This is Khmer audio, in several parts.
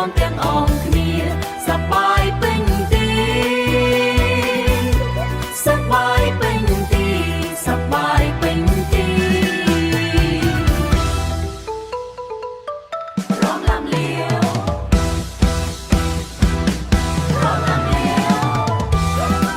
មទាំងអងគ្នាសប្បាយពេញទីសប្បាយពេញទីសប្បាយពេញទីរំលំលាវរំលំលាវ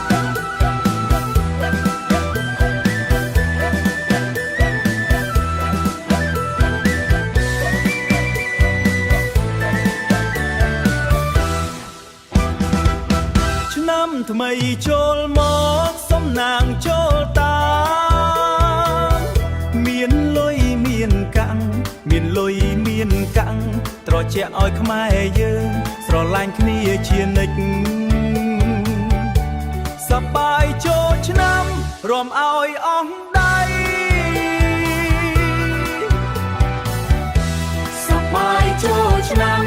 ឆ្នាំថ្មីចូលមកសំណាងចូលតាមមានលុយមានកាំងមានលុយមានកាំងត្រជាក់ឲ្យខ្មែរយើងស្រឡាញ់គ្នាជានិច្ចសប្បាយចូលឆ្នាំរំឲ្យអស់ដៃសប្បាយចូលឆ្នាំ